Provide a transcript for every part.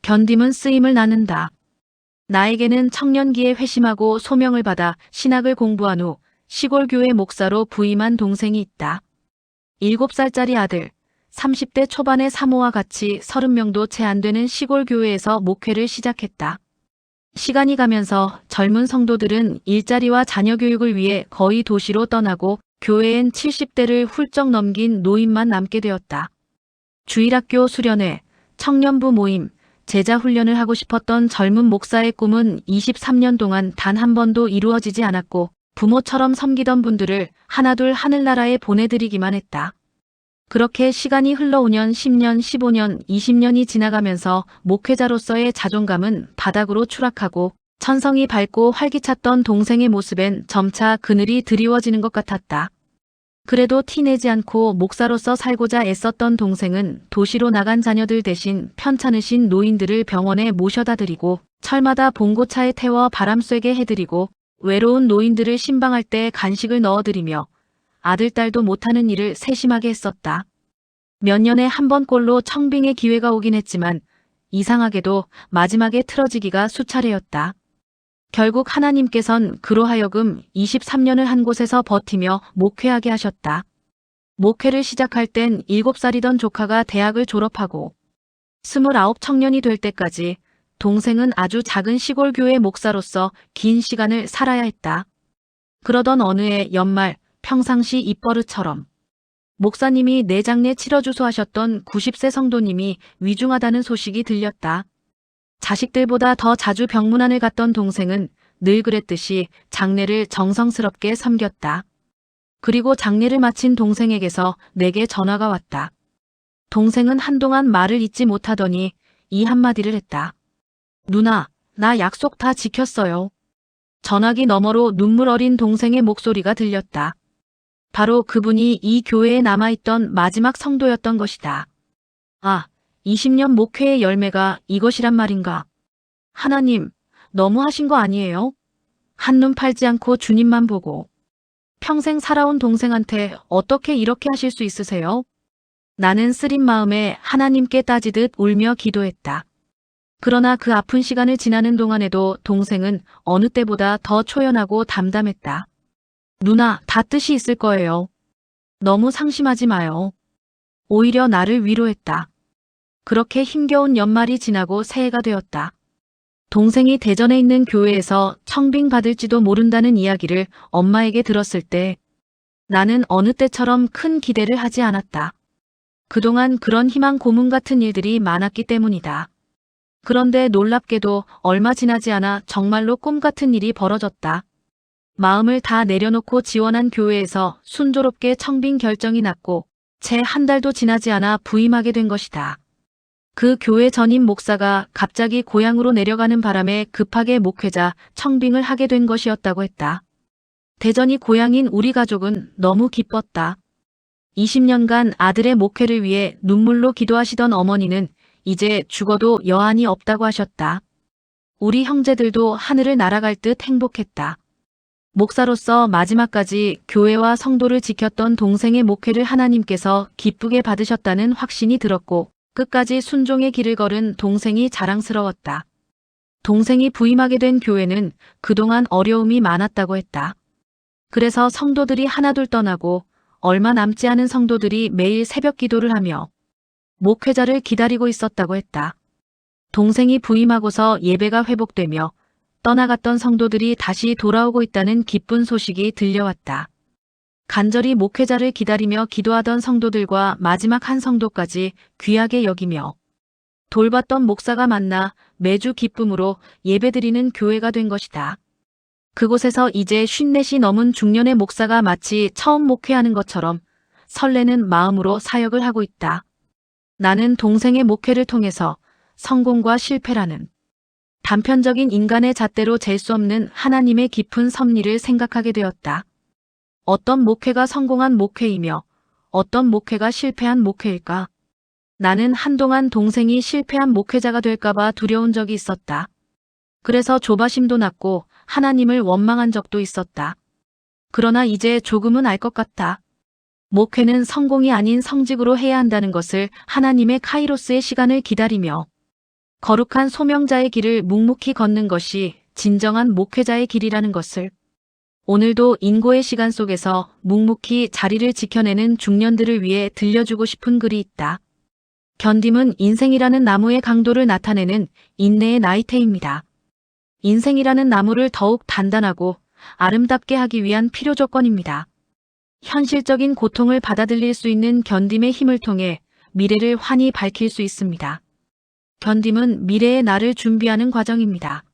견딤은 쓰임을 나눈다. 나에게는 청년기에 회심하고 소명을 받아 신학을 공부한 후 시골 교회 목사로 부임한 동생이 있다. 7살짜리 아들, 30대 초반의 사모와 같이 30명도 채 안 되는 시골 교회에서 목회를 시작했다. 시간이 가면서 젊은 성도들은 일자리와 자녀 교육을 위해 거의 도시로 떠나고 교회엔 70대를 훌쩍 넘긴 노인만 남게 되었다. 주일학교 수련회, 청년부 모임, 제자 훈련을 하고 싶었던 젊은 목사의 꿈은 23년 동안 단 한 번도 이루어지지 않았고 부모처럼 섬기던 분들을 하나둘 하늘나라에 보내드리기만 했다. 그렇게 시간이 흘러 5년, 10년, 15년, 20년이 지나가면서 목회자로서의 자존감은 바닥으로 추락하고 천성이 밝고 활기찼던 동생의 모습엔 점차 그늘이 드리워지는 것 같았다. 그래도 티내지 않고 목사로서 살고자 애썼던 동생은 도시로 나간 자녀들 대신 편찮으신 노인들을 병원에 모셔다 드리고 철마다 봉고차에 태워 바람 쐬게 해드리고 외로운 노인들을 신방할 때 간식을 넣어드리며 아들, 딸도 못하는 일을 세심하게 했었다. 몇 년에 한 번꼴로 청빙의 기회가 오긴 했지만 이상하게도 마지막에 틀어지기가 수차례였다. 결국 하나님께선 그로 하여금 23년을 한 곳에서 버티며 목회하게 하셨다. 목회를 시작할 땐 7살이던 조카가 대학을 졸업하고 29 청년이 될 때까지 동생은 아주 작은 시골 교회 목사로서 긴 시간을 살아야 했다. 그러던 어느 해 연말 평상시 입버릇처럼 목사님이 내장내 치러주소 하셨던 90세 성도님이 위중하다는 소식이 들렸다. 자식들보다 더 자주 병문안을 갔던 동생은 늘 그랬듯이 장례를 정성스럽게 섬겼다. 그리고 장례를 마친 동생에게서 내게 전화가 왔다. 동생은 한동안 말을 잇지 못하더니 이 한마디를 했다. 누나, 나 약속 다 지켰어요. 전화기 너머로 눈물 어린 동생의 목소리가 들렸다. 바로 그분이 이 교회에 남아있던 마지막 성도였던 것이다. 아, 20년 목회의 열매가 이것이란 말인가. 하나님, 너무 하신 거 아니에요? 한눈 팔지 않고 주님만 보고. 평생 살아온 동생한테 어떻게 이렇게 하실 수 있으세요? 나는 쓰린 마음에 하나님께 따지듯 울며 기도했다. 그러나 그 아픈 시간을 지나는 동안에도 동생은 어느 때보다 더 초연하고 담담했다. 누나, 다 뜻이 있을 거예요. 너무 상심하지 마요. 오히려 나를 위로했다. 그렇게 힘겨운 연말이 지나고 새해가 되었다. 동생이 대전에 있는 교회에서 청빙 받을지도 모른다는 이야기를 엄마에게 들었을 때 나는 어느 때처럼 큰 기대를 하지 않았다. 그동안 그런 희망 고문 같은 일들이 많았기 때문이다. 그런데 놀랍게도 얼마 지나지 않아 정말로 꿈 같은 일이 벌어졌다. 마음을 다 내려놓고 지원한 교회에서 순조롭게 청빙 결정이 났고 채 한 달도 지나지 않아 부임하게 된 것이다. 그 교회 전임 목사가 갑자기 고향으로 내려가는 바람에 급하게 목회자 청빙을 하게 된 것이었다고 했다. 대전이 고향인 우리 가족은 너무 기뻤다. 20년간 아들의 목회를 위해 눈물로 기도하시던 어머니는 이제 죽어도 여한이 없다고 하셨다. 우리 형제들도 하늘을 날아갈 듯 행복했다. 목사로서 마지막까지 교회와 성도를 지켰던 동생의 목회를 하나님께서 기쁘게 받으셨다는 확신이 들었고 끝까지 순종의 길을 걸은 동생이 자랑스러웠다. 동생이 부임하게 된 교회는 그동안 어려움이 많았다고 했다. 그래서 성도들이 하나둘 떠나고 얼마 남지 않은 성도들이 매일 새벽 기도를 하며 목회자를 기다리고 있었다고 했다. 동생이 부임하고서 예배가 회복되며 떠나갔던 성도들이 다시 돌아오고 있다는 기쁜 소식이 들려왔다. 간절히 목회자를 기다리며 기도하던 성도들과 마지막 한 성도까지 귀하게 여기며 돌봤던 목사가 만나 매주 기쁨으로 예배드리는 교회가 된 것이다. 그곳에서 이제 54이 넘은 중년의 목사가 마치 처음 목회하는 것처럼 설레는 마음으로 사역을 하고 있다. 나는 동생의 목회를 통해서 성공과 실패라는 단편적인 인간의 잣대로 잴 수 없는 하나님의 깊은 섭리를 생각하게 되었다. 어떤 목회가 성공한 목회이며 어떤 목회가 실패한 목회일까? 나는 한동안 동생이 실패한 목회자가 될까봐 두려운 적이 있었다. 그래서 조바심도 났고 하나님을 원망한 적도 있었다. 그러나 이제 조금은 알 것 같다. 목회는 성공이 아닌 성직으로 해야 한다는 것을 하나님의 카이로스의 시간을 기다리며 거룩한 소명자의 길을 묵묵히 걷는 것이 진정한 목회자의 길이라는 것을 오늘도 인고의 시간 속에서 묵묵히 자리를 지켜내는 중년들을 위해 들려주고 싶은 글이 있다. 견딤은 인생이라는 나무의 강도를 나타내는 인내의 나이테입니다. 인생이라는 나무를 더욱 단단하고 아름답게 하기 위한 필요 조건입니다. 현실적인 고통을 받아들일 수 있는 견딤의 힘을 통해 미래를 환히 밝힐 수 있습니다. 견딤은 미래의 나를 준비하는 과정입니다.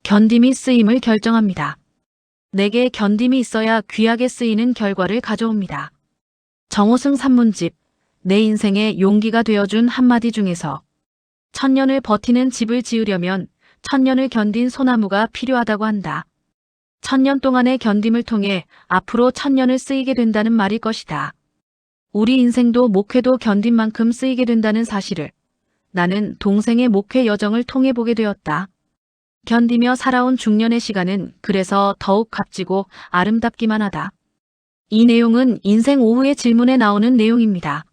견딤이 쓰임을 결정합니다. 내게 견딤이 있어야 귀하게 쓰이는 결과를 가져옵니다. 정호승 산문집, 내 인생에 용기가 되어준 한마디 중에서 1000년을 버티는 집을 지으려면 1000년을 견딘 소나무가 필요하다고 한다. 1000년 동안의 견딤을 통해 앞으로 1000년을 쓰이게 된다는 말일 것이다. 우리 인생도 목회도 견딘 만큼 쓰이게 된다는 사실을 나는 동생의 목회 여정을 통해 보게 되었다. 견디며 살아온 중년의 시간은 그래서 더욱 값지고 아름답기만 하다. 이 내용은 인생 오후의 질문에 나오는 내용입니다.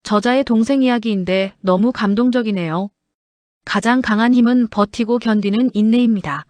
저자의 동생 이야기인데 너무 감동적이네요. 가장 강한 힘은 버티고 견디는 인내입니다.